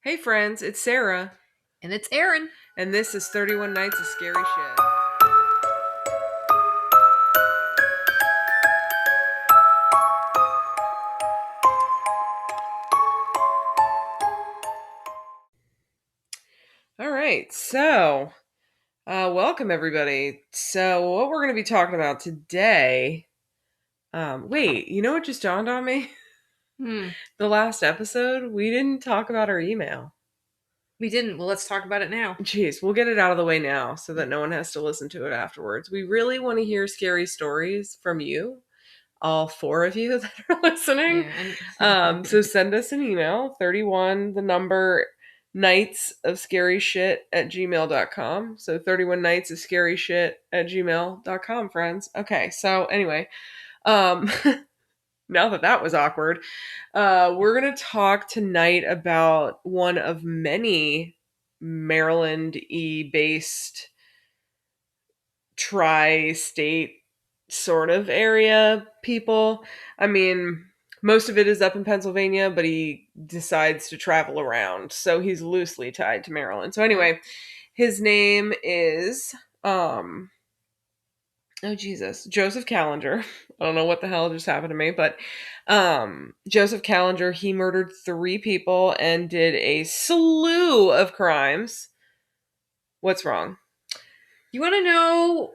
Hey friends, it's Sarah, And it's Aaron. and this is 31 Nights of Scary Shit. Alright, so, welcome everybody. So, what we're going to be talking about today, wait, you know what just dawned on me? The last episode, we didn't talk about our email. We didn't. Well, let's talk about it now. Jeez, we'll get it out of the way now so that no one has to listen to it afterwards. We really want to hear scary stories from you, all four of you that are listening. Yeah, So send us an email, 31, the number, nights of scary shit at gmail.com. So 31 nights of scary shit at gmail.com, friends. Okay, so anyway, um, now that was awkward, we're going to talk tonight about one of many Maryland-y based tri-state sort of area people. I mean, most of it is up in Pennsylvania, but he decides to travel around. So he's loosely tied to Maryland. So anyway, his name is oh Jesus, Joseph Kallinger. I don't know what the hell just happened to me, but Joseph Kallinger, he murdered 3 people and did a slew of crimes. What's wrong? You want to know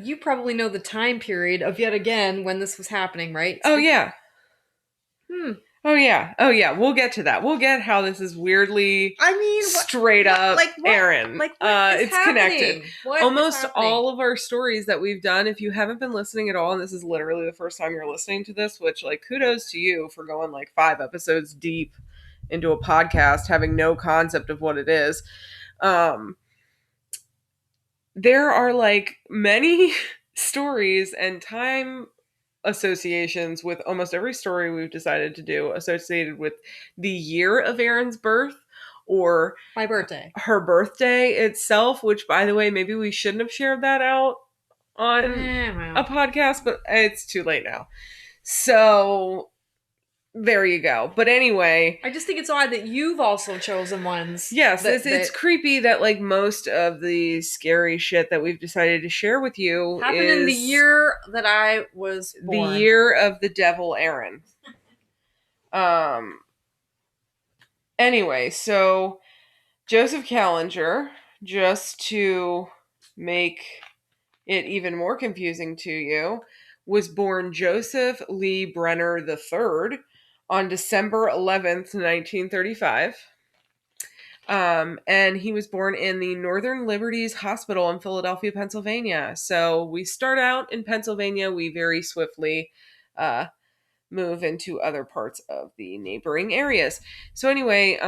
you probably know the time period of yet again when this was happening, right? Oh yeah. Hmm. Oh yeah. Oh yeah. We'll get to that. We'll get how this is weirdly I mean, straight up Aaron. Like what is It's happening? connected. What is Almost happening? all of our stories that we've done, if you haven't been listening at all, and this is literally the first time you're listening to this, which like kudos to you for going like 5 episodes deep into a podcast, having no concept of what it is. There are like many stories and time associations with almost every story we've decided to do associated with the year of Aaron's birth or My birthday. her birthday itself, which by the way, maybe we shouldn't have shared that out on a Well. podcast, but it's too late now. So there you go. But anyway, I just think it's odd that you've also chosen ones. yes, that it's creepy that like most of the scary shit that we've decided to share with you happened is in the year that I was the born. year of the devil Aaron. Um Anyway, so Joseph Kallinger, just to make it even more confusing to you, was born Joseph Lee Brenner III on December 11th, 1935. And he was born in the Northern Liberties Hospital in Philadelphia, Pennsylvania. So we start out in Pennsylvania. We very swiftly move into other parts of the neighboring areas. So anyway,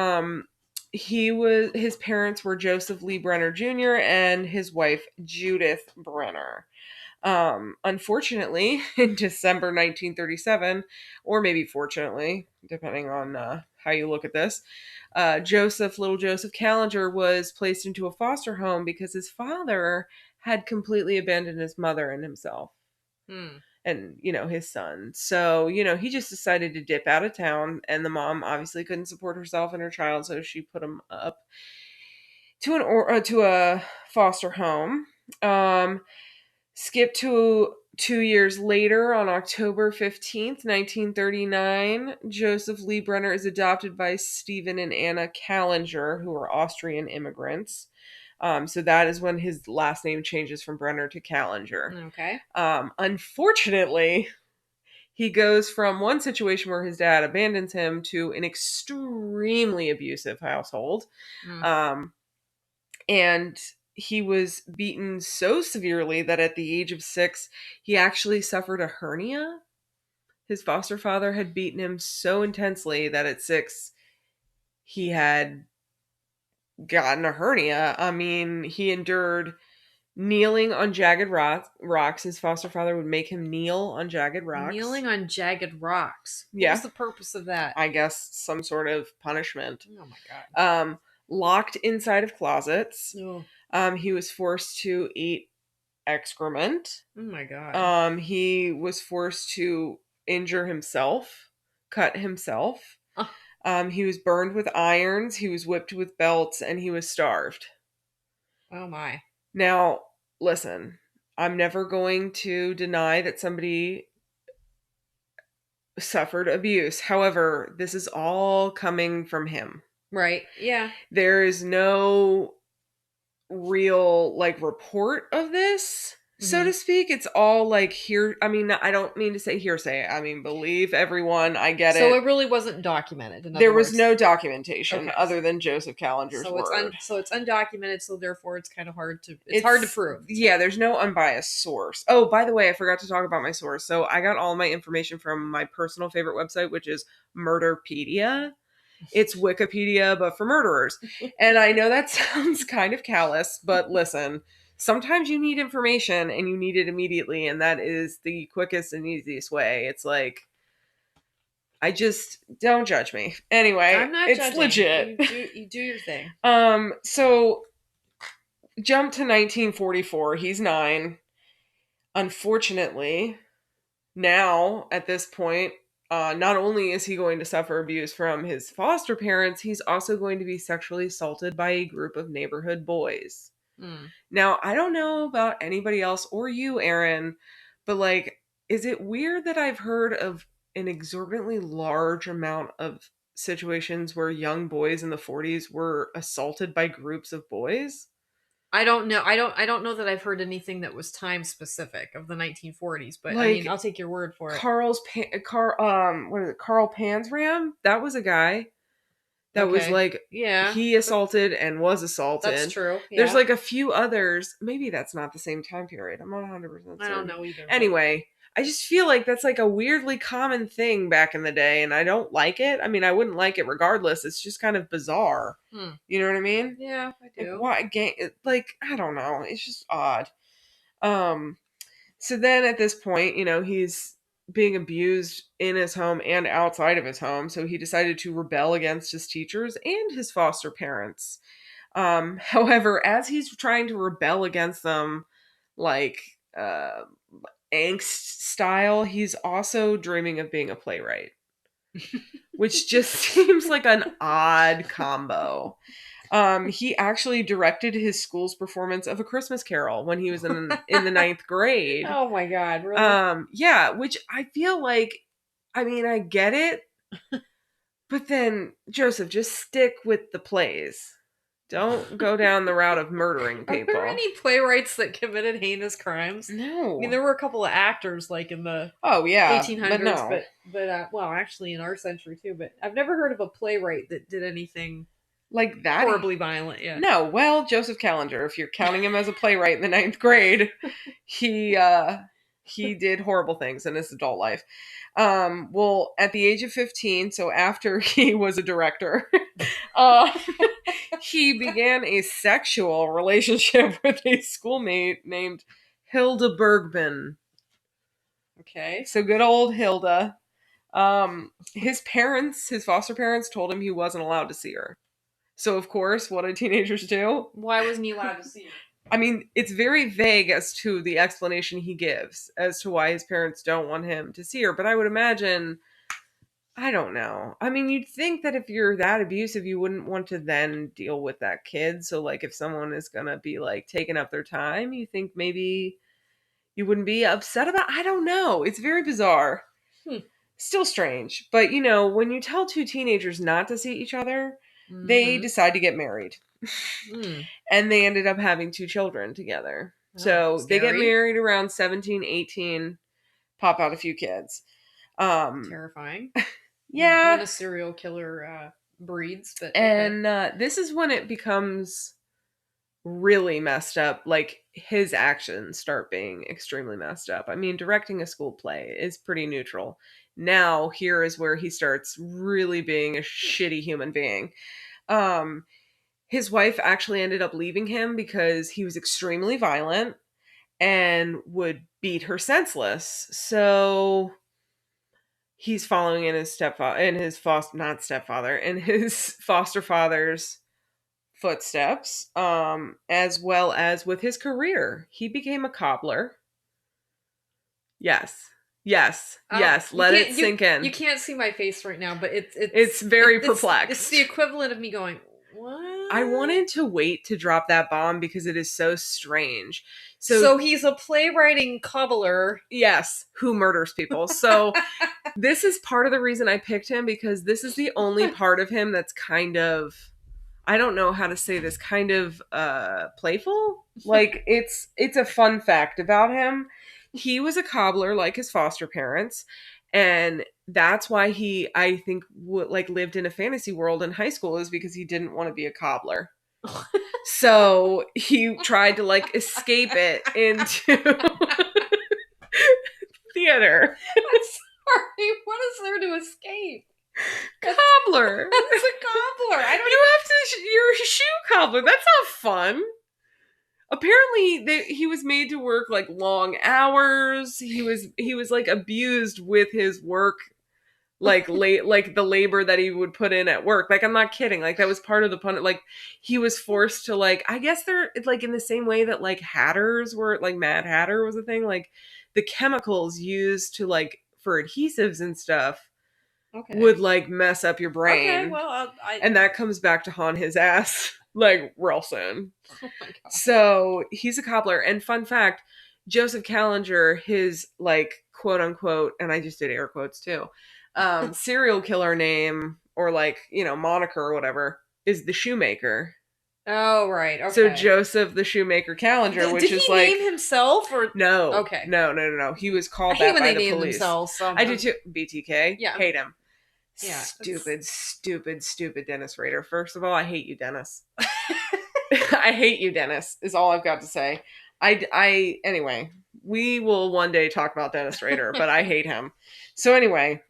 his parents were Joseph Lee Brenner Jr. and his wife Judith Brenner. Unfortunately, in December 1937, or maybe fortunately, depending on how you look at this, little Joseph Kallinger was placed into a foster home because his father had completely abandoned his mother and himself and his son. So he just decided to dip out of town, and the mom obviously couldn't support herself and her child, so she put him up to a foster home. Skip to 2 years later, on October 15th, 1939, Joseph Lee Brenner is adopted by Stephen and Anna Kallinger, who are Austrian immigrants. So that is when his last name changes from Brenner to Kallinger. Okay. Unfortunately, he goes from one situation where his dad abandons him to an extremely abusive household. And he was beaten so severely that at the age of 6, he actually suffered a hernia. His foster father had beaten him so intensely that at 6, he had gotten a hernia. I mean, he endured kneeling on jagged rocks. His foster father would make him kneel on jagged rocks. Kneeling on jagged rocks. Yeah. What was the purpose of that? I guess some sort of punishment. Oh my god. Locked inside of closets. Oh. He was forced to eat excrement. Oh my god. He was forced to injure himself, cut himself. He was burned with irons, he was whipped with belts, and he was starved. Oh my. Now, listen, I'm never going to deny that somebody suffered abuse. However, this is all coming from him. Right. Yeah. There is no real like report of this, so Hmm. to speak. It's all like here. I mean, I don't mean to say hearsay. I mean, believe everyone. I get So it. it really wasn't documented, in There other was words. no documentation Okay. other than Joseph Kallinger's So word. it's undocumented, so therefore it's kind of hard to It's prove. yeah, there's no unbiased source. Oh, by the way, I forgot to talk about my source. So I got all my information from my personal favorite website, which is Murderpedia. It's Wikipedia, but for murderers. And I know that sounds kind of callous, but listen, sometimes you need information and you need it immediately, and that is the quickest and easiest way. It's like, I just don't judge me. Anyway, I'm not it's judging. legit. You do your thing. So jump to 1944. He's 9. Unfortunately, now at this point, not only is he going to suffer abuse from his foster parents, he's also going to be sexually assaulted by a group of neighborhood boys. Hmm. Now, I don't know about anybody else or you, Aaron, but like, is it weird that I've heard of an exorbitantly large amount of situations where young boys in the 40s were assaulted by groups of boys? I don't know. I don't know that I've heard anything that was time specific of the 1940s, but I mean, Like I'll take your word for it. What is it? Carl Pansram? That was a guy that was Okay. like Yeah, he assaulted and was that's assaulted. true. There's Yeah. like a few others. Maybe that's not the same time period. I'm not 100% I don't certain. know either, but Anyway, I just feel like that's like a weirdly common thing back in the day, and I don't like it. I mean, I wouldn't like it regardless. It's just kind of bizarre. hmm. You know what I mean? Yeah, I Like do. why gang? Like I don't know. It's just odd. Um. So then at this point, he's being abused in his home and outside of his home. So he decided to rebel against his teachers and his foster parents. However, as he's trying to rebel against them, like angst style, he's also dreaming of being a playwright, which just seems like an odd combo. He actually directed his school's performance of A Christmas Carol when he was in the ninth grade. Oh my god, really? Yeah, which I feel like, I mean, I get it, but then Joseph, just stick with the plays. Don't go down the route of murdering Are there people. any playwrights that committed heinous crimes? I mean, No. there were a couple of actors like in the Oh yeah, but 1800s, no. but well, actually in our century too. But I've never heard of a playwright that did anything Like that. horribly violent. Yeah. No, well, Joseph Kallinger, if you're counting him as a playwright in the ninth grade, he did horrible things in his adult life. Well, at the age of 15, so after he was a director, uh, he began a sexual relationship with a schoolmate named Hilda Bergman. Okay. So good old Hilda. His foster parents told him he wasn't allowed to see her. So of course, what do teenagers do? Why wasn't he allowed to see her? I mean, it's very vague as to the explanation he gives as to why his parents don't want him to see her, but I would imagine, I don't know. I mean, you'd think that if you're that abusive, you wouldn't want to then deal with that kid. So, like, if someone is gonna be like taking up their time, you think maybe you wouldn't be upset about. I don't know. It's very bizarre. Hmm. Still strange, but when you tell two teenagers not to see each other, they Mm-hmm. decide to get married. Mm. And they ended up having 2 children together. Oh, So they get scary. married around 17, 18, pop out a few kids. Terrifying. When Yeah. a serial killer breeds, but okay. And this is when it becomes really messed up. Like his actions start being extremely messed up. I mean, directing a school play is pretty neutral. Now, here is where he starts really being a shitty human being. Um, his wife actually ended up leaving him because he was extremely violent and would beat her senseless. So he's following in his stepfather, in his foster, not stepfather, in his foster father's footsteps, as well as with his career. He became a cobbler. Yes. Yes. Yes. You Let it can't sink you in. can't see my face right now, but It's very it's the perplexed. equivalent of me going, what? I wanted to wait to drop that bomb because it is so strange. So, So he's a playwriting cobbler. yes, who murders people. So, this is part of the reason I picked him because this is the only part of him that's kind of, I don't know how to say this, kind of playful. Like it's a fun fact about him. He was a cobbler like his foster parents, and that's why he, I think, like lived in a fantasy world in high school, is because he didn't want to be a cobbler. So he tried to like escape it into theater. I'm sorry. What is there to escape? Cobbler. That's a cobbler. I don't. You have to. You're a shoe cobbler. That's not fun. Apparently, he was made to work like long hours. He was like abused with his work, like late, like the labor that he would put in at work. Like I'm not kidding. Like that was part of the pun. Like he was forced to like. I guess they're like in the same way that like hatters were, like Mad Hatter was a thing. Like the chemicals used to like for adhesives and stuff Okay. would like mess up your Okay. brain. Well, And that comes back to haunt his ass like real soon. oh my god. So he's a cobbler. And fun fact, Joseph Kallinger, his like quote unquote, and I just did air quotes too, serial killer name or like, moniker or whatever is the Shoemaker. Oh right. Okay. So Joseph the Shoemaker Kallinger, which Did is he like, name himself or no, Okay. no. He was I called hate that when by they the name police. themselves. So I do too. BTK. Yeah. Hate him. Yeah, Stupid Dennis Rader. First of all, I hate you, Dennis. I hate you, Dennis, is all I've got to say. Anyway, we will one day talk about Dennis Rader, but I hate him. So anyway,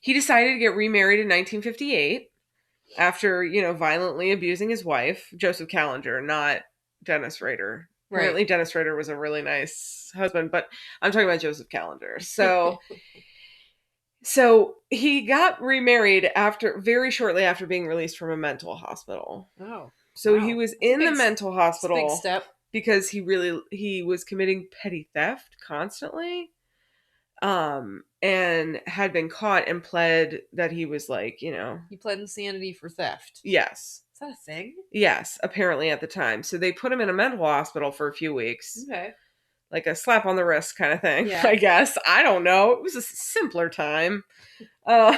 he decided to get remarried in 1958 after, violently abusing his wife, Joseph Kallinger, not Dennis Rader. Right. Apparently Dennis Rader was a really nice husband, but I'm talking about Joseph Kallinger. So he got remarried very shortly after being released from a mental hospital. Oh. So Wow. he was That's a in the big mental Big hospital step. because he was committing petty theft constantly, and had been caught and pled that he was like, He pled insanity for theft. yes, Is that a thing? yes, apparently at the time. So they put him in a mental hospital for a few weeks, Okay. like a slap on the wrist kind of thing. Yeah. I guess, I don't know. It was a simpler time. Uh,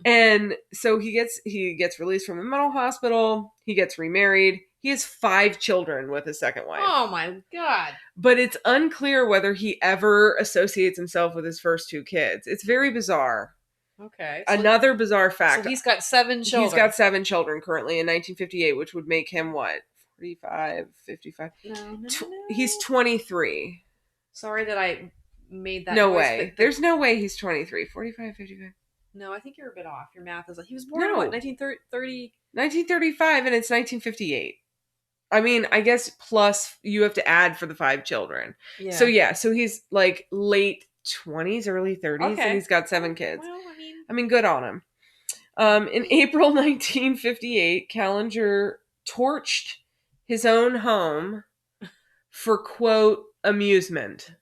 and so he gets released from the mental hospital. He gets remarried. He has 5 children with his second wife. Oh my god. But it's unclear whether he ever associates himself with his first 2 kids. It's very bizarre. Okay. Another bizarre fact. So he's got 7 children. He's got 7 children currently in 1958, which would make him what? 45, 55? No. He's 23. Sorry that I made that No noise, way. but There's no way he's 23. 45, 55. No, I think you're a bit off. Your math is like he was born No. in what, 1930? 1935 and it's 1958. I mean, I guess plus you have to add for the 5 children. Yeah. So he's like late 20s, early 30s, Okay. and he's got 7 kids. Well, I mean, good on him. In April 1958, Kallinger torched his own home for, quote, amusement.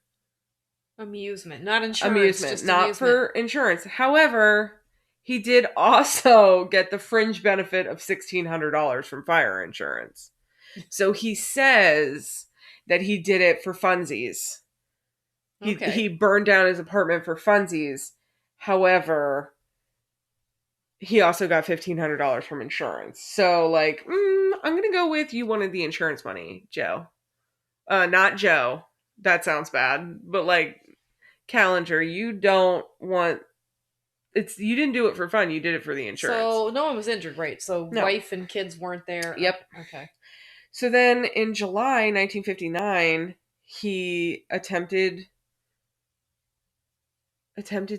Amusement, not insurance. Amusement, just not amusement. for insurance. However, he did also get the fringe benefit of $1,600 from fire insurance. So he says that he did it for funsies. Okay. He burned down his apartment for funsies. However, he also got $1,500 from insurance. So, like, I'm going to go with you wanted the insurance money, Joe. Not Joe. That sounds bad. But, like, Kallinger, you don't want... You didn't do it for fun. You did it for the insurance. So no one was injured, right? So No. wife and kids weren't there. Yep. Okay. So then in July 1959, he attempted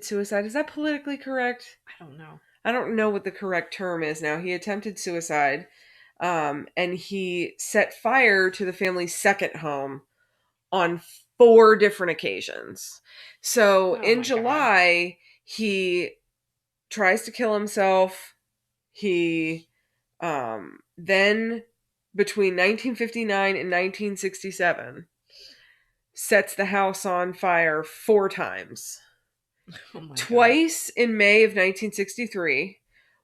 suicide. Is that politically correct? I don't know. I don't know what the correct term is now. He attempted suicide, and he set fire to the family's second home on 4 different occasions. So in July, he tries to kill himself. He then between 1959 and 1967 sets the house on fire 4 times. Oh my god. Twice in May of 1963,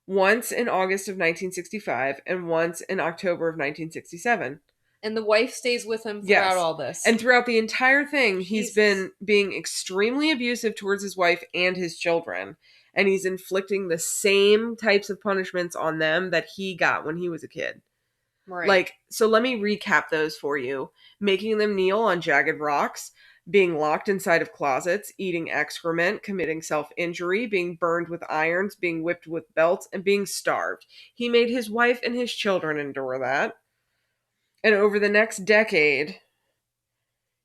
once in August of 1965, and once in October of 1967. And the wife stays with him throughout Yes. all this. And throughout the entire thing, he's Jesus. been being extremely abusive towards his wife and his children. And he's inflicting the same types of punishments on them that he got when he was a kid. Right. Like, so let me recap those for you: making them kneel on jagged rocks, being locked inside of closets, eating excrement, committing self injury, being burned with irons, being whipped with belts, and being starved. He made his wife and his children endure that. And over the next decade,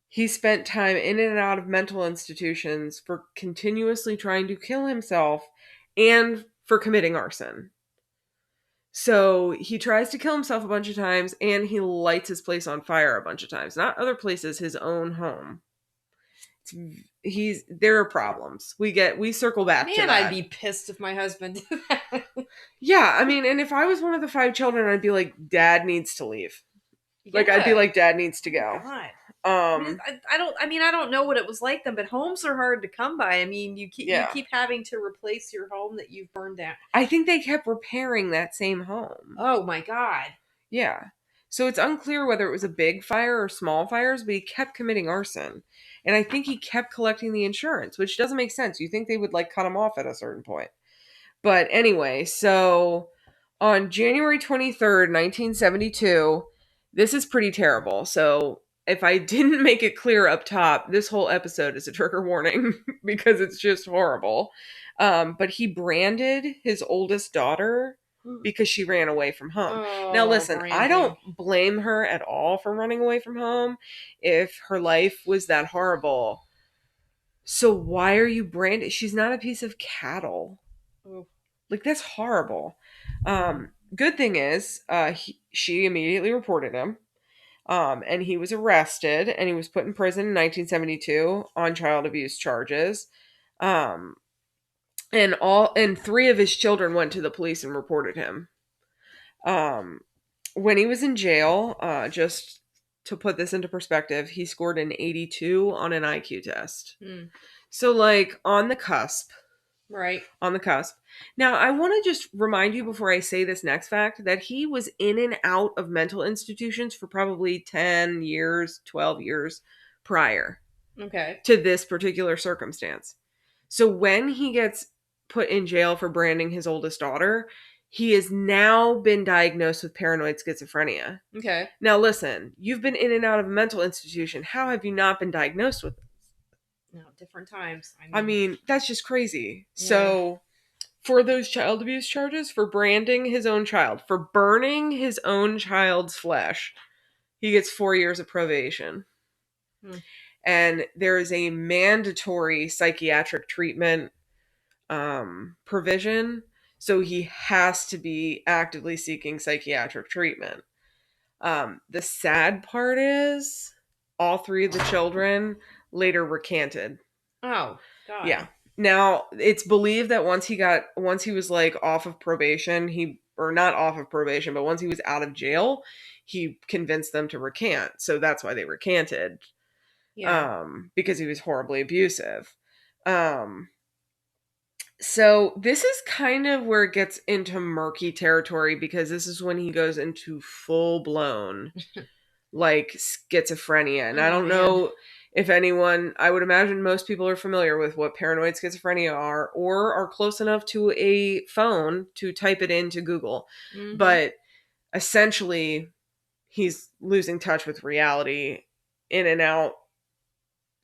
he spent time in and out of mental institutions for continuously trying to kill himself and for committing arson. So he tries to kill himself a bunch of times and he lights his place on fire a bunch of times. Not other places, his own home. There are problems. We circle back to Man, I'd that. be pissed if my husband did that. Yeah, I mean, and if I was one of the 5 children, I'd be like, Dad needs to leave. Like, I'd be Yeah. like, Dad needs to go. God. Um, I don't. I mean, I don't know what it was like then, but homes are hard to come by. I mean, you yeah. keep having to replace your home that you've burned down. I think they kept repairing that same home. Oh my god. Yeah. So it's unclear whether it was a big fire or small fires, but he kept committing arson. And I think he kept collecting the insurance, which doesn't make sense. You think they would like cut him off at a certain point. But anyway, so on January 23rd, 1972, this is pretty terrible. So if I didn't make it clear up top, this whole episode is a trigger warning because it's just horrible. But he branded his oldest daughter because she ran away from home. Now, Oh, listen, I branding. don't blame her at all for running away from home if her life was that horrible. So why are you branding? She's not a piece of cattle. Oh, Like, that's horrible. yeah. Good thing is, she immediately reported him. And he was arrested and he was put in prison in 1972 on child abuse charges. Um, and 3 of his children went to the police and reported him. Um, when he was in jail, just to put this into perspective, he scored an 82 on an IQ test. Hmm. So, like, on the cusp. Right. On the cusp. Now, I want to just remind you before I say this next fact that he was in and out of mental institutions for probably 10 years, 12 years prior Okay. to this particular circumstance. So when he gets put in jail for branding his oldest daughter, he has now been diagnosed with paranoid schizophrenia. Okay. Now, listen, you've been in and out of a mental institution. How have you not been diagnosed with this? No, different times. I mean, that's just crazy. Yeah. So, for those child abuse charges, for branding his own child, for burning his own child's flesh, he gets 4 years of probation. Hmm. And there is a mandatory psychiatric treatment provision. So he has to be actively seeking psychiatric treatment. The sad part is all 3 of the children later recanted. Oh God. Yeah. Now, it's believed that once he was like off of probation, or not off of probation, but once he was out of jail, he convinced them to recant. So that's why they recanted. Yeah. Because he was horribly abusive. Um so this is kind of where it gets into murky territory because this is when he goes into full blown like schizophrenia. And I Oh don't man. know if anyone, I would imagine most people are familiar with what paranoid schizophrenia are or are close enough to a phone to type it into Google. Mm-hmm. But essentially, he's losing touch with reality in and out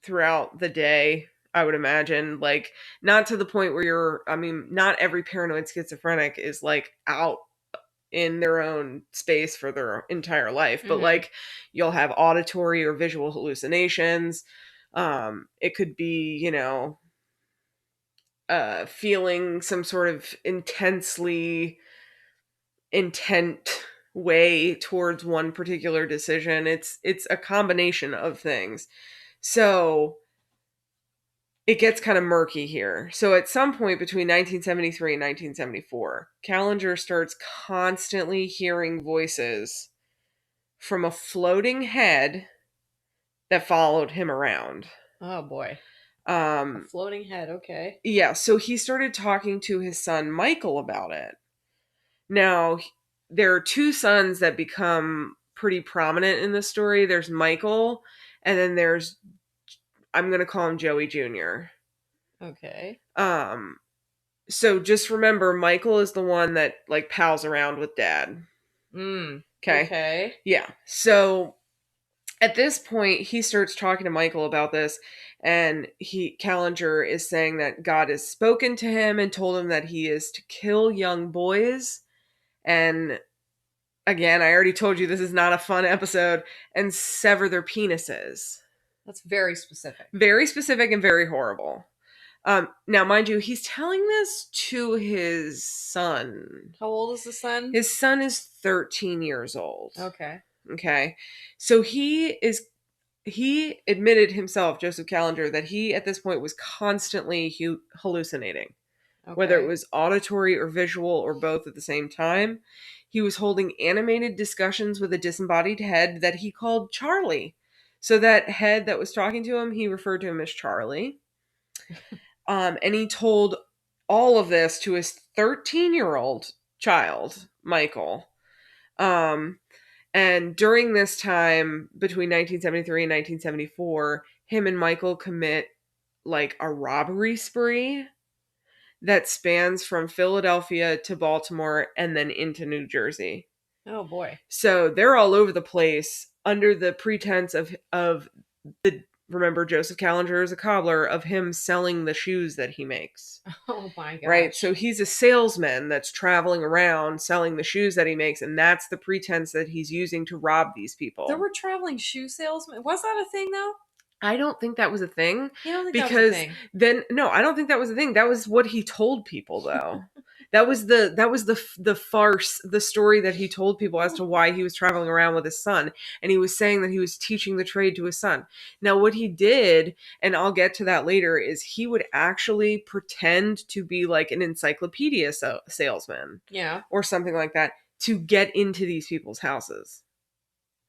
throughout the day. I would imagine, like, not to the point where I mean, not every paranoid schizophrenic is like out in their own space for their entire life, but Mm-hmm. like you'll have auditory or visual hallucinations. It could be, feeling some sort of intensely intent way towards one particular decision. It's a combination of things. So it gets kind of murky here. So at some point between 1973 and 1974, Kallinger starts constantly hearing voices from a floating head that followed him around. Oh boy. A Um, floating head. Okay. yeah, so he started talking to his son Michael about it. Now, there are two sons that become pretty prominent in this story. There's Michael, and then there's, I'm going to call him Joey Jr. Okay. Um, so just remember, Michael is the one that like pals around with dad. Okay. Okay. Yeah. So at this point, he starts talking to Michael about this, and Kallinger is saying that God has spoken to him and told him that he is to kill young boys. And again, I already told you this is not a fun episode, and sever their penises. That's very specific. Very specific and very horrible. Now, mind you, he's telling this to his son. How old is the son? His son is 13 years old. Okay. Okay. So he admitted himself, Joseph Kallinger, that he at this point was constantly hallucinating, whether it Okay. was auditory or visual or both at the same time. He was holding animated discussions with a disembodied head that he called Charlie. So that head that was talking to him, he referred to him as Charlie. And he told all of this to his 13-year-old child, Michael. And during this time, between 1973 and 1974, him and Michael commit like a robbery spree that spans from Philadelphia to Baltimore and then into New Jersey. Oh boy. So they're all over the place under the pretense of the, remember, Joseph Kallinger is a cobbler, of him selling the shoes that he makes. Oh my gosh. Right? So he's a salesman that's traveling around selling the shoes that he makes, and that's the pretense that he's using to rob these people. There were traveling shoe salesmen. Was that a thing though? I don't think that was a thing. You don't think that was a Because thing? then no, I don't think that was a thing. That was what he told people though. That was the farce, the story that he told people as to why he was traveling around with his son, and he was saying that he was teaching the trade to his son. Now what he did, and I'll get to that later, is he would actually pretend to be like an encyclopedia salesman Yeah. or something like that to get into these people's houses.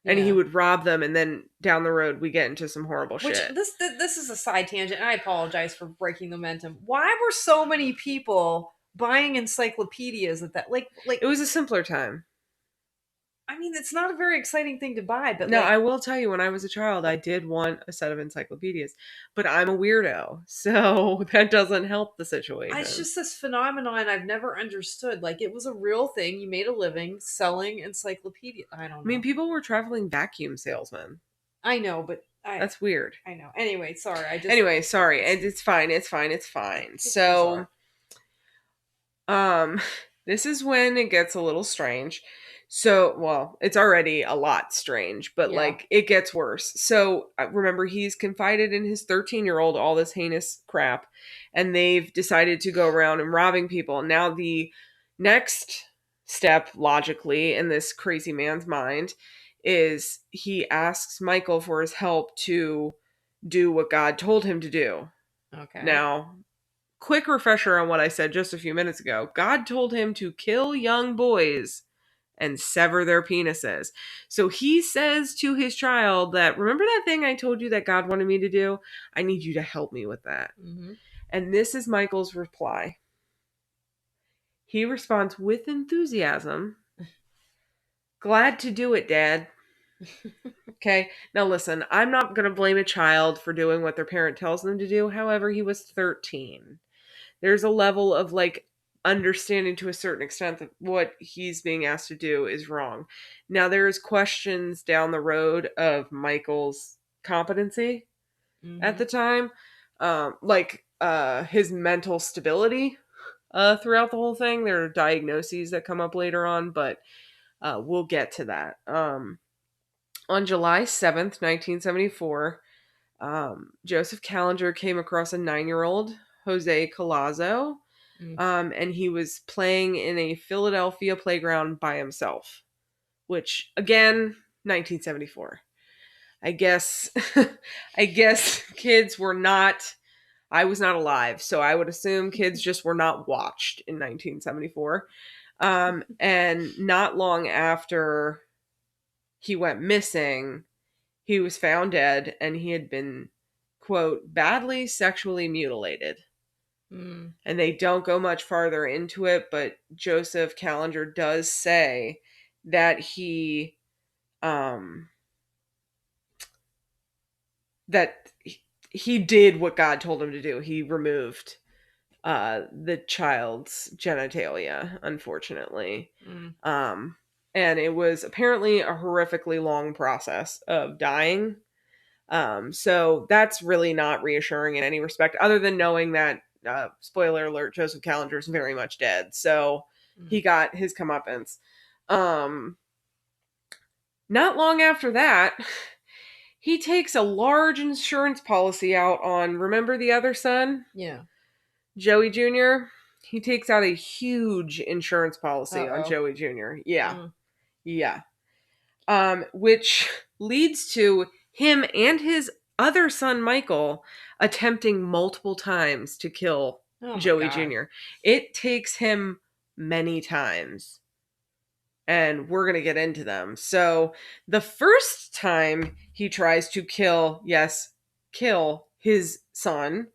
And Yeah. he would rob them, and then down the road we get into some horrible Which shit. this is a side tangent, and I apologize for breaking the momentum. Why were so many people buying encyclopedias at that? Like It was a simpler time. I mean, it's not a very exciting thing to buy, but No, like, I will tell you, when I was a child, I did want a set of encyclopedias, but I'm a weirdo, so that doesn't help the situation. it's just this phenomenon I've never understood. Like, it was a real thing. You made a living selling encyclopedias. I don't know. I mean, people were traveling vacuum salesmen. I know, but That's weird. I know. Anyway, sorry. Anyway, sorry. It's fine. It's fine. It's fine. It's So, bizarre. this is when it gets a little strange. So, well, it's already a lot strange, but Yeah. like it gets worse. So, remember, he's confided in his 13-year-old all this heinous crap, and they've decided to go around and robbing people. Now, the next step, logically, in this crazy man's mind, is he asks Michael for his help to do what God told him to do. Okay. Now, quick refresher on what I said just a few minutes ago. God told him to kill young boys and sever their penises. So he says to his child that, remember that thing I told you that God wanted me to do? I need you to help me with that. Mm-hmm. And this is Michael's reply. He responds with enthusiasm. Glad to do it, Dad. Okay, now listen, I'm not going to blame a child for doing what their parent tells them to do. However, he was 13. There's a level of like understanding to a certain extent that what he's being asked to do is wrong. Now there's questions down the road of Michael's competency at the time, his mental stability throughout the whole thing. There are diagnoses that come up later on, but we'll get to that. On July 7th, 1974, Joseph Kallinger came across a 9-year-old, Jose Colazo, and he was playing in a Philadelphia playground by himself, which, again, 1974. I guess kids were not, I was not alive, so I would assume kids just were not watched in 1974. And not long after he went missing, He was found dead and he had been, quote, badly sexually mutilated. Mm. And they don't go much farther into it, but Joseph Kallinger does say that um he did what God told him to do. He removed the child's genitalia, unfortunately. Mm. Um and it was apparently a horrifically long process of dying. So that's really not reassuring in any respect, other than knowing that, spoiler alert, Joseph Kallinger is very much dead. So Mm. he got his comeuppance. Um, Not long after that, he takes a large insurance policy out on, remember the other son, Yeah. Joey Jr.? He takes out a huge insurance policy on Uh-oh. Joey Jr. Yeah, Mm. yeah. Which leads to him and his other son Michael attempting multiple times to kill Oh my Joey god. Jr. It takes him many times, and we're going to get into them. So, the first time he tries to kill, yes, kill his son,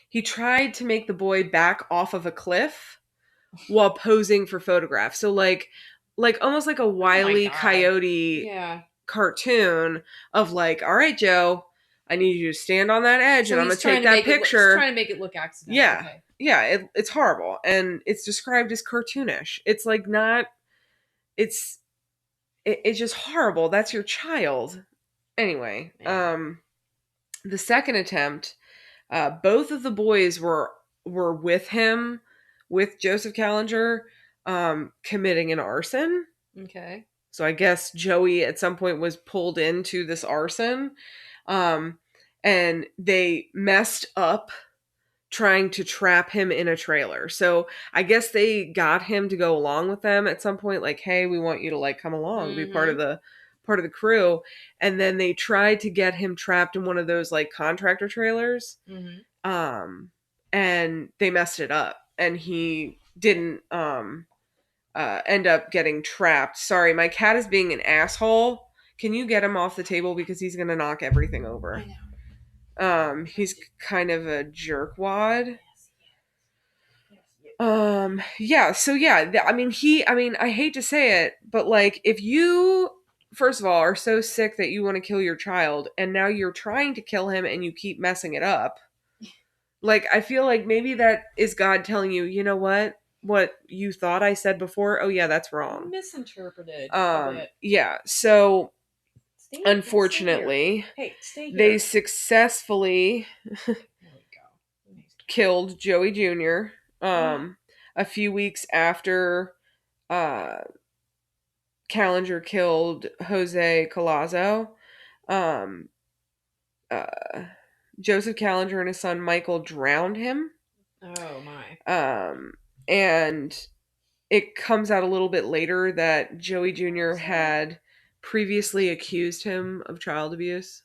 he tried to make the boy back off of a cliff while posing for photographs. So like almost like a Oh my wily god. coyote Yeah. cartoon of like, all right, Joe, I need you to stand on that edge So and I'm he's gonna trying take to that make it he's picture. trying to make it look accidental. Yeah. Okay. Yeah, it's horrible. And it's described as cartoonish. It's like not it's it's just horrible. That's your child. Anyway, Man. the second attempt, both of the boys were with him, with Joseph Kallinger, committing an arson. Okay. So I guess Joey at some point was pulled into this arson. Um, and they messed up trying to trap him in a trailer. So I guess they got him to go along with them at some point, like, hey, we want you to like come along, be Mm-hmm. part of the crew. And then they tried to get him trapped in one of those like contractor trailers. Mm-hmm. Um, and they messed it up. And he didn't end up getting trapped. Sorry, my cat is being an asshole. Can you get him off the table because he's gonna knock everything over? I know. He's kind of a jerkwad. Yes, yes, yes. Yeah, so yeah, I mean, I hate to say it, but like, if you, first of all, are so sick that you want to kill your child, and now you're trying to kill him and you keep messing it up, like, I feel like maybe that is God telling you, you know what? What you thought I said before, oh yeah, that's wrong. Misinterpreted a bit. Yeah, so Stay. No, stay here. unfortunately, Hey, stay here. they successfully There we go. Nice. killed Joey Jr. Oh. A few weeks after uh, Callinger killed Jose Colazo. Um, uh, Joseph Callinger and his son Michael drowned him. Oh my. And it comes out a little bit later that Joey Jr. had previously accused him of child abuse.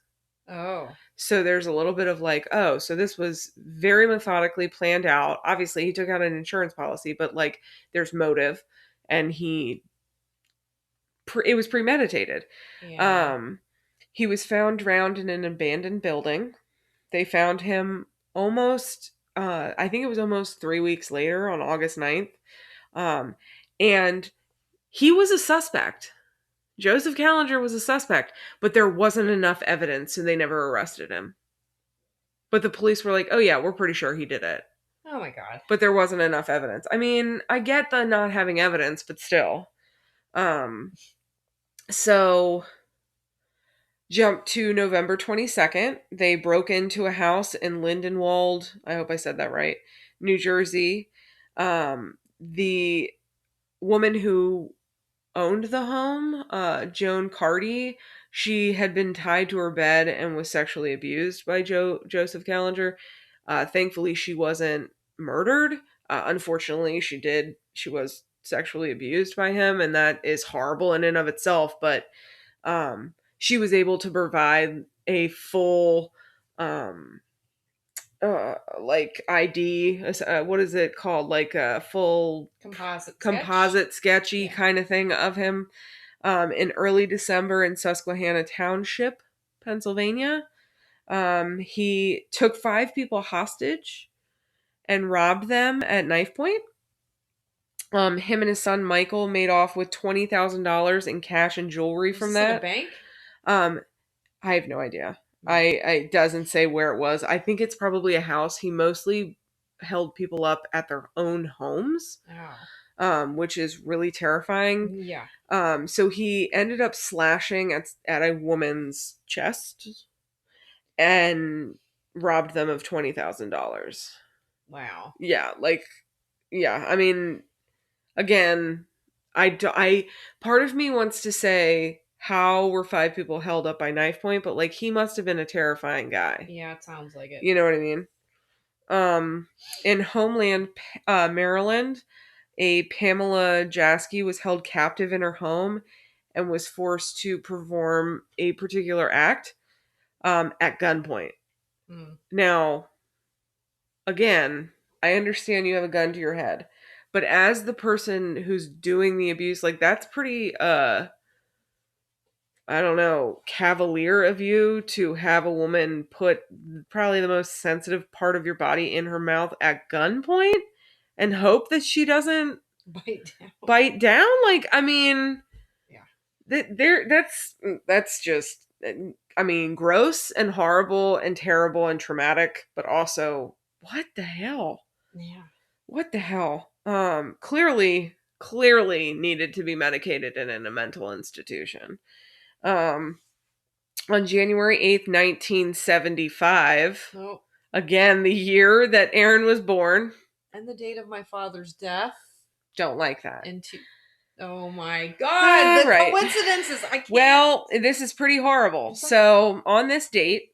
Oh. So there's a little bit of like, oh, so this was very methodically planned out. Obviously, he took out an insurance policy, but like there's motive and it was premeditated. Yeah. He was found drowned in an abandoned building. They found him almost I think it was almost 3 weeks later on August 9th. And he was a suspect. Joseph Kallinger was a suspect, but there wasn't enough evidence, so they never arrested him. But the police were like, oh yeah, we're pretty sure he did it. Oh my god. But there wasn't enough evidence. I mean, I get the not having evidence, but still. So jump to November 22nd. They broke into a house in Lindenwold. I hope I said that right. New Jersey. The woman who owned the home, Joan Carty, she had been tied to her bed and was sexually abused by Joseph Kallinger. Thankfully, she wasn't murdered. Unfortunately, she was sexually abused by him, and that is horrible in and of itself. But she was able to provide a full like ID, what is it called, like a full Composite sketch. composite sketchy Yeah. kind of thing of him. In early December in Susquehanna Township, Pennsylvania. He took 5 people hostage and robbed them at knife point. Him and his son Michael made off with $20,000 in cash and jewelry Was from this in a that. bank? Um, I have no idea. I it doesn't say where it was. I think it's probably a house. He mostly held people up at their own homes, which is really terrifying. Yeah. So he ended up slashing at a woman's chest and robbed them of $20,000. Wow. Yeah, like, yeah. I mean, again, I part of me wants to say how were 5 people held up by knife point, but like he must have been a terrifying guy. Yeah, it sounds like it. You know what I mean? In Homeland, Maryland, a Pamela Jaski was held captive in her home and was forced to perform a particular act at gunpoint. Now, again, I understand you have a gun to your head, but as the person who's doing the abuse, like that's pretty I don't know, cavalier of you to have a woman put probably the most sensitive part of your body in her mouth at gunpoint and hope that she doesn't bite down. Like, I mean, Yeah. that's just, I mean, gross and horrible and terrible and traumatic, but also what the hell? Yeah. What the hell? Clearly needed to be medicated and in a mental institution. On January 8th, 1975, Oh. again, the year that Aaron was born. And the date of my father's death. Don't like that. Oh my god, the right. coincidences. I can't. Well, this is pretty horrible. So, on this date,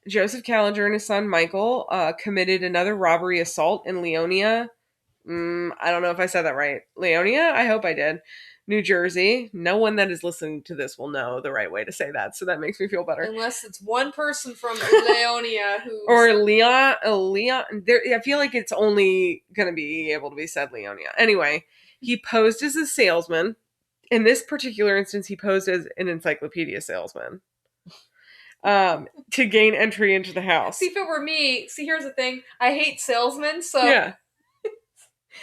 Joseph Kallinger and his son Michael committed another robbery assault in Leonia. I don't know if I said that right. Leonia? I hope I did. New Jersey. No one that is listening to this will know the right way to say that, so that makes me feel better. Unless it's one person from Leonia who or Leon. There, I feel like it's only going to be able to be said Leonia. Anyway, he posed as a salesman. In this particular instance, he posed as an encyclopedia salesman to gain entry into the house. See, if it were me, here's the thing. I hate salesmen, so yeah.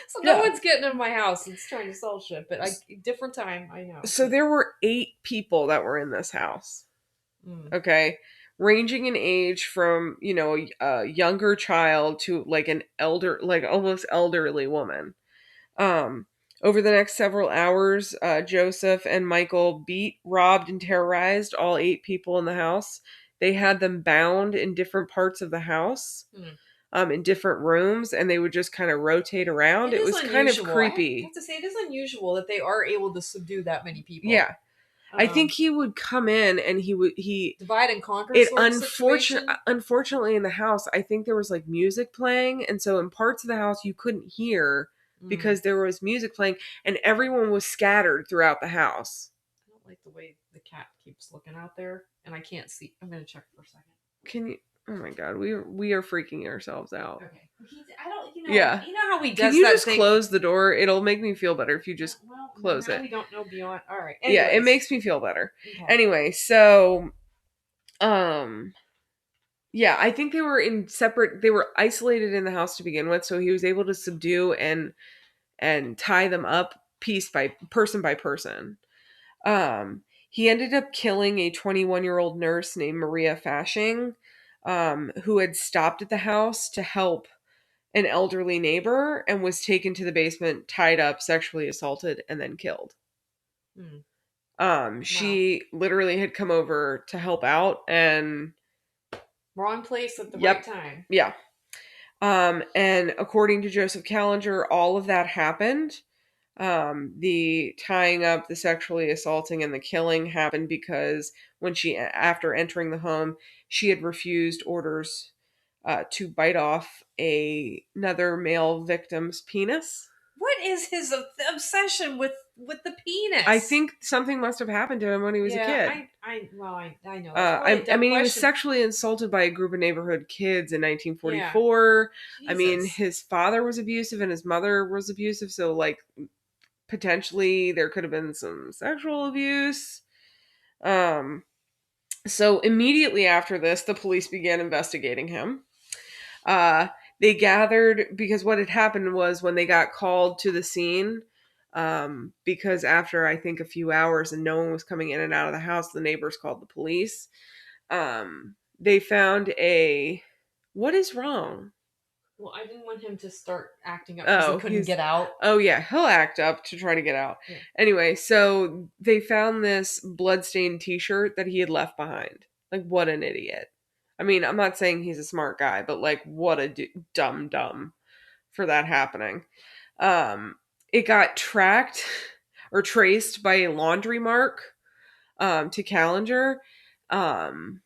So no one's getting in my house. It's trying to sell shit, but different time, I know. So there were 8 people that were in this house. Okay. Ranging in age from, a younger child to like an almost elderly woman. Over the next several hours, Joseph and Michael beat, robbed, and terrorized all 8 people in the house. They had them bound in different parts of the house. In different rooms, and they would just kind of rotate around. It was unusual. kind of creepy. I have to say, it is unusual that they are able to subdue that many people. Yeah. I think he would come in and he divide and conquer. Unfortunately, in the house, I think there was like music playing, and so in parts of the house you couldn't hear because there was music playing, and everyone was scattered throughout the house. I don't like the way the cat keeps looking out there, and I can't see. I'm gonna check for a second. Can you? Oh my god, we are freaking ourselves out. Okay. I don't. Yeah. You know how we does Can you that just thing? Close the door? It'll make me feel better if you just close it. We don't know beyond. All right. Anyways. Yeah, it makes me feel better. Okay. Anyway, so, yeah, I think they were they were isolated in the house to begin with, so he was able to subdue and tie them up person by person. He ended up killing a 21-year-old nurse named Maria Fashing, who had stopped at the house to help an elderly neighbor and was taken to the basement, tied up, sexually assaulted, and then killed. She literally had come over to help out and wrong place at the right time. Yeah. And according to Joseph Kallinger, all of that happened. The tying up, the sexually assaulting, and the killing happened because when after entering the home, she had refused orders to bite off another male victim's penis. What is his obsession with the penis? I think something must have happened to him when he was a kid. I know. I mean, he was sexually assaulted by a group of neighborhood kids in 1944. Yeah. I mean, his father was abusive and his mother was abusive, so like potentially there could have been some sexual abuse. Um, so immediately after this, the police began investigating him. Uh, they gathered because what had happened was when they got called to the scene, because after I think a few hours and no one was coming in and out of the house, the neighbors called the police. They found a. What is wrong? Well, I didn't want him to start acting up because he Oh, couldn't he's. get out. Oh, yeah, he'll act up to try to get out. Yeah. Anyway, so they found this bloodstained t shirt that he had left behind. Like, what an idiot. I mean, I'm not saying he's a smart guy, but like, what a dumb for that happening. Um, it got tracked or traced by a laundry mark to Kallinger, um,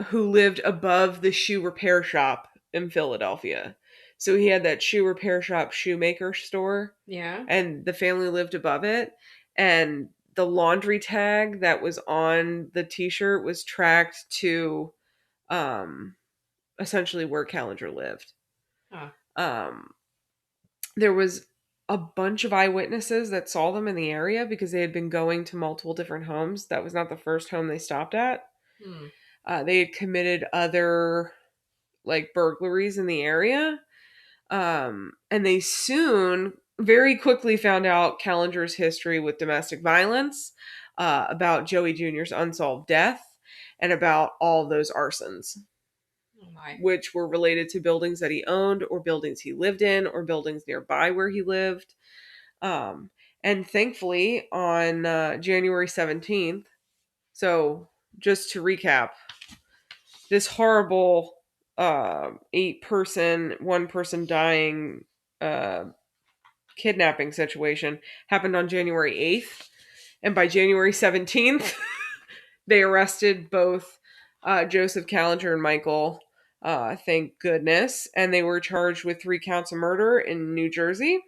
who lived above the shoe repair shop in Philadelphia. So he had that shoe repair shop, Shoemaker store, Yeah. and the family lived above it. And the laundry tag that was on the t-shirt was tracked to um, essentially where Kallinger lived. Huh. Um, there was a bunch of eyewitnesses that saw them in the area because they had been going to multiple different homes. That was not the first home they stopped at. Hmm. They had committed other like burglaries in the area. And they soon, very quickly found out Kallinger's history with domestic violence, about Joey Jr.'s unsolved death, and about all those arsons, Oh my. which were related to buildings that he owned, or buildings he lived in, or buildings nearby where he lived. Um, and thankfully, on January 17th, so just to recap, this horrible 8 person, 1 person dying uh, kidnapping situation happened on January 8th. And by January 17th, they arrested both Joseph Kallinger and Michael. Thank goodness. And they were charged with 3 counts of murder in New Jersey.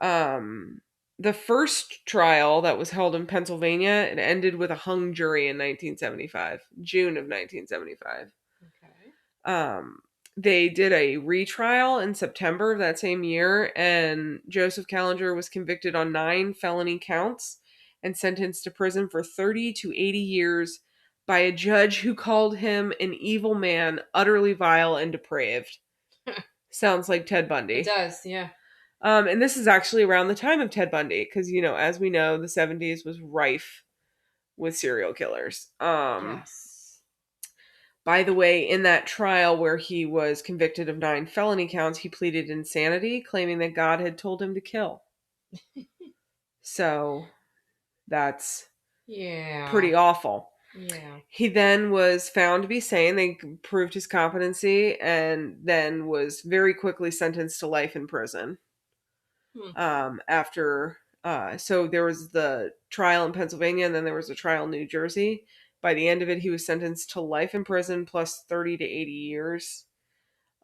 Um, the first trial that was held in Pennsylvania, it ended with a hung jury in 1975, June of 1975. Okay. Um, they did a retrial in September of that same year, and Joseph Kallinger was convicted on 9 felony counts and sentenced to prison for 30 to 80 years by a judge who called him an evil man, utterly vile and depraved. Sounds like Ted It Bundy. does, yeah. And this is actually around the time of Ted Bundy, because, as we know, the 70s was rife with serial killers. Yes. By the way, in that trial where he was convicted of 9 felony counts, he pleaded insanity, claiming that God had told him to kill. So that's Yeah. pretty awful. Yeah. He then was found to be sane. They proved his competency and then was very quickly sentenced to life in prison. Hmm. So there was the trial in Pennsylvania and then there was a trial in New Jersey. By the end of it, he was sentenced to life in prison plus 30 to 80 years.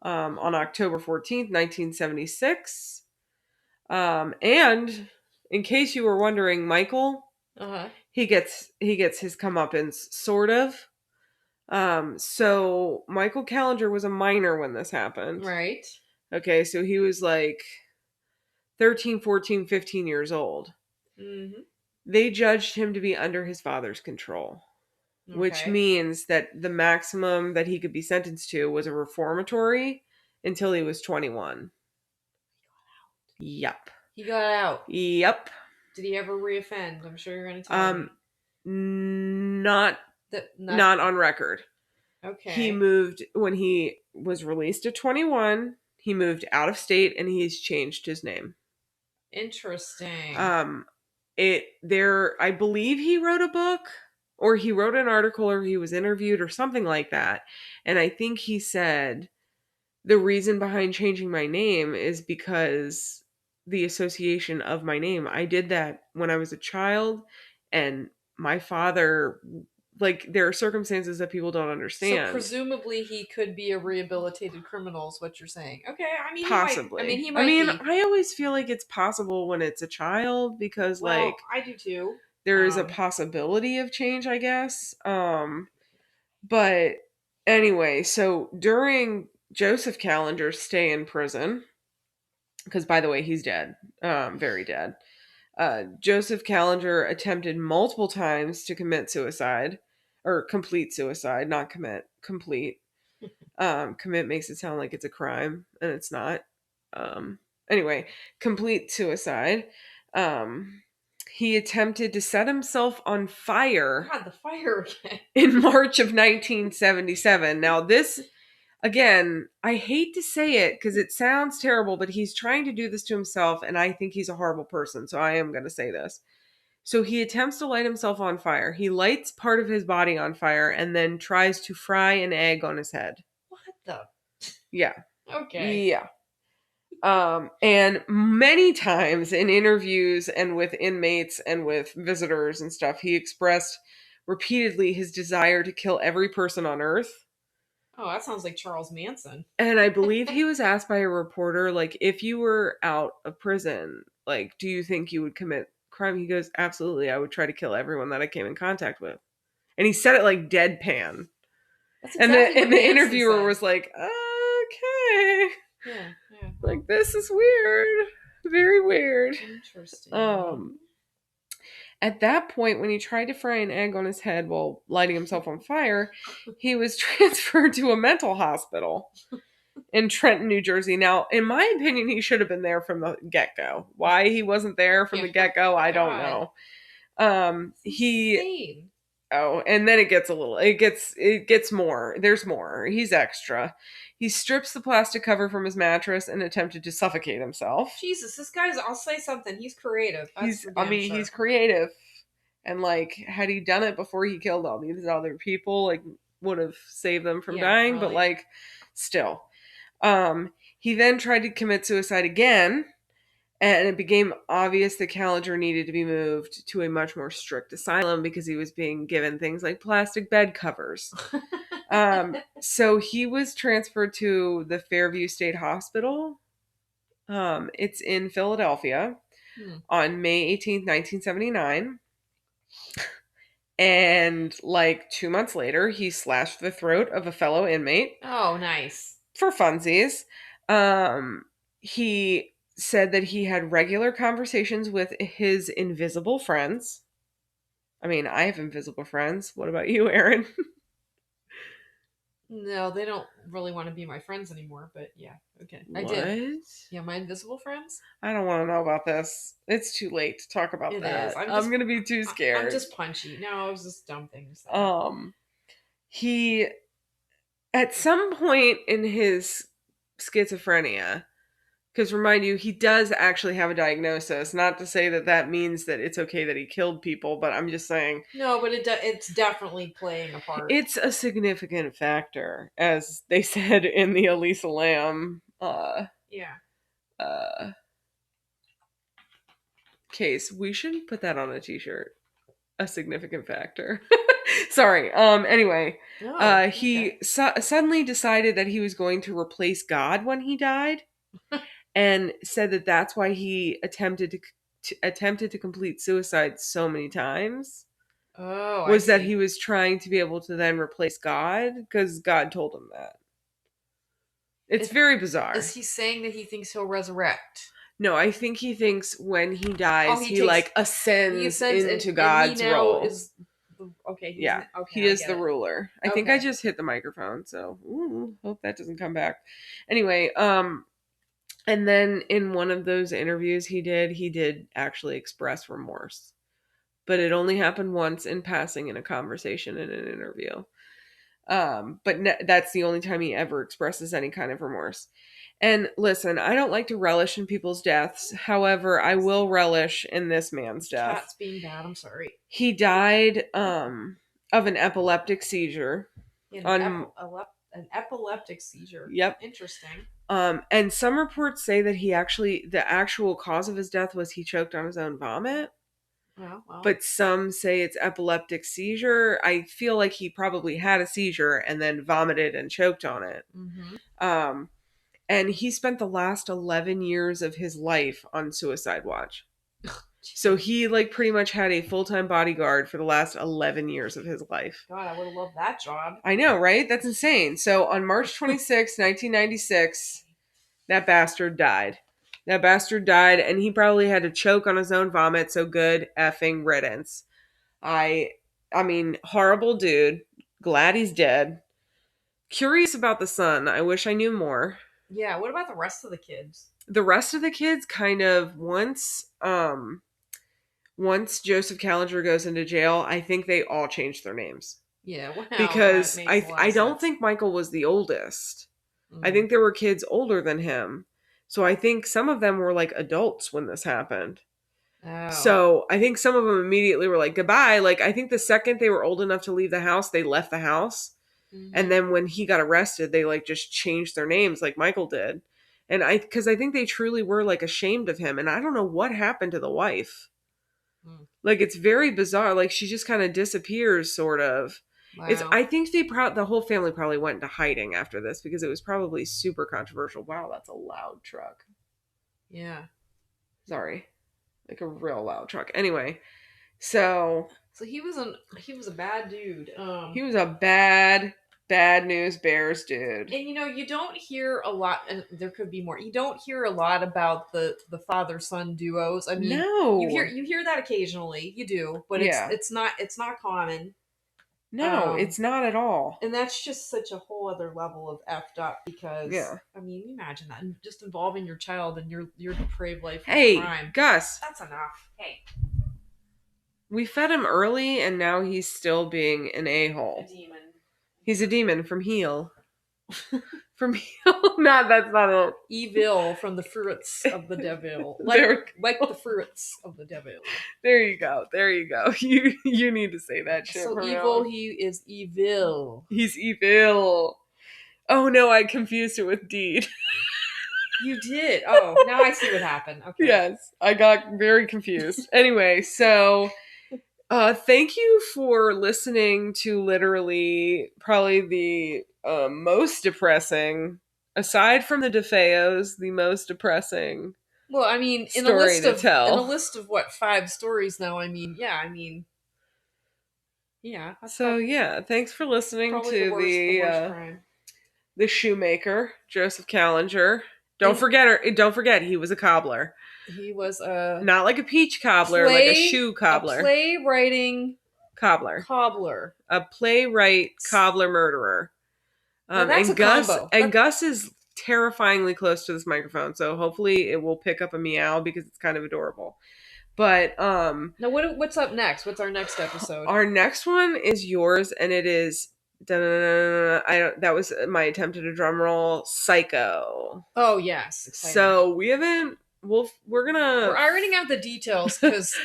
On October 14th, 1976. And in case you were wondering, Michael, Uh-huh. he gets his comeuppance, sort of. So Michael Kallinger was a minor when this happened. Right. Okay, so he was like 13, 14, 15 years old. Mm-hmm. They judged him to be under his father's control, which Okay. means that the maximum that he could be sentenced to was a reformatory until he was 21. Yup. He got out. Yep. Did he ever reoffend? I'm sure you're going to tell me. Um, not Not not on record. He okay. moved when he was released at 21. He moved out of state and he's changed his name. Interesting. Um, I believe he wrote a book or he wrote an article or he was interviewed or something like that. And I think he said the reason behind changing my name is because the association of my name. I did that when I was a child, and my father, like, there are circumstances that people don't So understand. presumably he could be a rehabilitated criminal is what you're saying. Okay, I mean Possibly. he I might mean, be. I always feel like it's possible when it's a child because, Well, like, I do too. there is a possibility of change, I guess. But anyway, so during Joseph Kallinger's stay in prison, Because, by the way, he's dead. Very dead. Joseph Kallinger attempted multiple times to commit suicide, or complete suicide, not commit, complete. Commit makes it sound like it's a crime, and it's not. Um, anyway, complete suicide. Um, he attempted to set himself on fire God, the fire again. in March of 1977. Now, this, again, I hate to say it because it sounds terrible, but he's trying to do this to himself, and I think he's a horrible person, so I am going to say this. So he attempts to light himself on fire. He lights part of his body on fire and then tries to fry an egg on his head. What the? Yeah. Okay. Yeah. And many times in interviews and with inmates and with visitors and stuff, he expressed repeatedly his desire to kill every person on earth. Oh, that sounds like Charles Manson. And I believe he was asked by a reporter, like, if you were out of prison, like, do you think you would commit crime? He goes, absolutely. I would try to kill everyone that I came in contact with. And he said it like deadpan. That's And exactly what the Manson interviewer said. was like, okay. Yeah, yeah. Like, this is weird. Very weird. Interesting. At that point, when he tried to fry an egg on his head while lighting himself on fire, he was transferred to a mental hospital in Trenton, New Jersey. Now, in my opinion, he should have been there from the get-go. Why he wasn't there from the Yeah. get-go, I don't God. know. He Insane. Oh, and then it gets more. There's more. He's extra. He strips the plastic cover from his mattress and attempted to suffocate himself. Jesus, this guy's, I'll say something, he's creative. That's for I damn mean, sure. he's creative. And like, had he done it before he killed all these other people, like, would have saved them from dying, but really. like, still. He then tried to commit suicide again, and it became obvious that Callinger needed to be moved to a much more strict asylum because he was being given things like plastic bed covers. So he was transferred to the Fairview State Hospital. It's in Philadelphia on May 18th, 1979. And like 2 months later, he slashed the throat of a fellow inmate. Oh, nice. For funsies. He said that he had regular conversations with his invisible friends. I mean, I have invisible friends. What about you, Aaron? No, they don't really want to be my friends anymore, but yeah, okay. I What? did. Yeah, my invisible friends? I don't want to know about this. It's too late to talk about It that. is. I'm gonna be too scared. I'm just punchy. No, it was just dumb things. He at some point in his schizophrenia, because remind you, he does actually have a diagnosis. Not to say that that means that it's okay that he killed people, but I'm just saying. No, but it's definitely playing a part. It's a significant factor, as they said in the Elisa Lamb case. We should put that on a t-shirt. A significant factor. Sorry. Anyway, he suddenly decided that he was going to replace God when he died, and said that that's why he attempted to complete suicide so many times. Oh, was that he was trying to be able to then replace God because God told him that. It's very bizarre. Is he saying that he thinks he'll resurrect? No, I think he thinks when he dies, he like ascends into God's role. Okay. Yeah, okay, he is the ruler. I think I just hit the microphone, so hope that doesn't come back. Anyway, and then in one of those interviews he did actually express remorse, but it only happened once in passing in a conversation in an interview. But that's the only time he ever expresses any kind of remorse. And listen, I don't like to relish in people's deaths. However, I will relish in this man's death. Cat's being bad. I'm sorry. He died of an epileptic seizure. An epileptic seizure. Yep. Interesting. And some reports say that the actual cause of his death was he choked on his own vomit. Oh, well. But some say it's epileptic seizure. I feel like he probably had a seizure and then vomited and choked on it. Mm-hmm. And he spent the last 11 years of his life on suicide watch. So he like pretty much had a full-time bodyguard for the last 11 years of his life. God, I would have loved that job. I know, right? That's insane. So on March 26, 1996, that bastard died. That bastard died, and he probably had to choke on his own vomit, so good effing riddance. I I mean, horrible dude. Glad he's dead. Curious about the son. I wish I knew more. Yeah, what about the rest of the kids? The rest of the kids kind of once Joseph Kallinger goes into jail, I think they all change their names. Yeah, wow, that Because makes a I lot I of don't sense. think Michael was the oldest. I Mm. think there were kids older than him. So I think some of them were like adults when this happened. Oh. So I think some of them immediately were like goodbye. Like I think the second they were old enough to leave the house, they left the house. And Mm-hmm. then when he got arrested, they like just changed their names like Michael did. And because I think they truly were like ashamed of him. And I don't know what happened to the wife. Mm. Like it's very bizarre. Like she just kind of disappears, sort of. It's. Wow. I think the whole family probably went into hiding after this because it was probably super controversial. Wow, that's a loud truck. Yeah. Sorry, like a real loud truck. Anyway, so So he was a bad dude. he was a bad news bears dude. And you don't hear a lot, and there could be more. You don't hear a lot about the father son duos. I mean, you hear No. you hear that occasionally, you do, but it's Yeah. it's not it's not common. No, Um, it's not at all. and that's just such a whole other level of effed up because Yeah. I mean, imagine that, and just involving your child in your depraved life of Hey, crime. Gus, That's enough. Hey, we fed him early and now he's still being an a a-hole. demon. He's a demon from heel. From heel? Nah, that's not it. Evil from the fruits of the devil, There, like the fruits of the devil. there you go. There you go. You need to say that shit So from now evil, on. he is evil. He's evil. Oh no, I confused it with deed. You did. Oh, now I see what happened. Okay. Yes, I got very confused. Anyway, so thank you for listening to literally probably the most depressing, aside from the DeFeos, the most depressing Well, I mean, story to in a tell. list of what 5 stories now. I mean, yeah. I mean, yeah. That's So yeah, thanks for listening probably the to worst. The worst crime. the Shoemaker, Joseph Kallinger. And Don't forget he was a cobbler. he was a Not like a peach cobbler, like a shoe cobbler. playwriting Cobbler. cobbler. A playwright cobbler murderer. Now that's a And Gus combo. and Gus is terrifyingly close to this microphone, so hopefully it will pick up a meow because it's kind of adorable. But Now what's up next? What's our next episode? our next one is yours, and it is I don't. That was my attempt at a drum roll. Psycho. Oh yes, exciting. So we haven't. We're We're gonna. ironing out the details because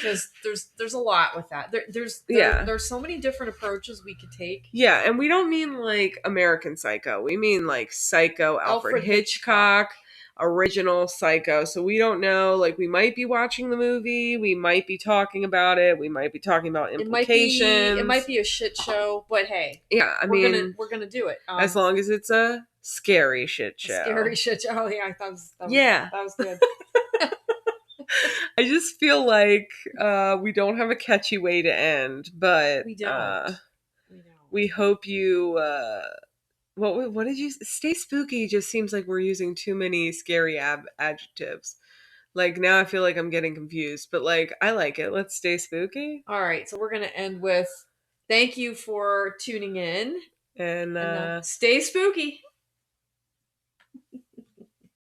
there's a lot with that. There's so many different approaches we could take. Yeah, and we don't mean like American Psycho. We mean like Psycho, Alfred Hitchcock, original Psycho. So we don't know. Like we might be watching the movie. We might be talking about it. We might be talking about implications. It might be a shit show, but hey, Yeah, I mean, we're gonna do it. as long as it's a scary shit show. Scary shit show. Oh yeah, Yeah. that was good. I just feel like we don't have a catchy way to end, but We don't. we hope you. What did you stay spooky? Just seems like we're using too many scary adjectives. Like now, I feel like I'm getting confused, but like I like it. Let's stay spooky. All right, so we're gonna end with thank you for tuning in And stay spooky.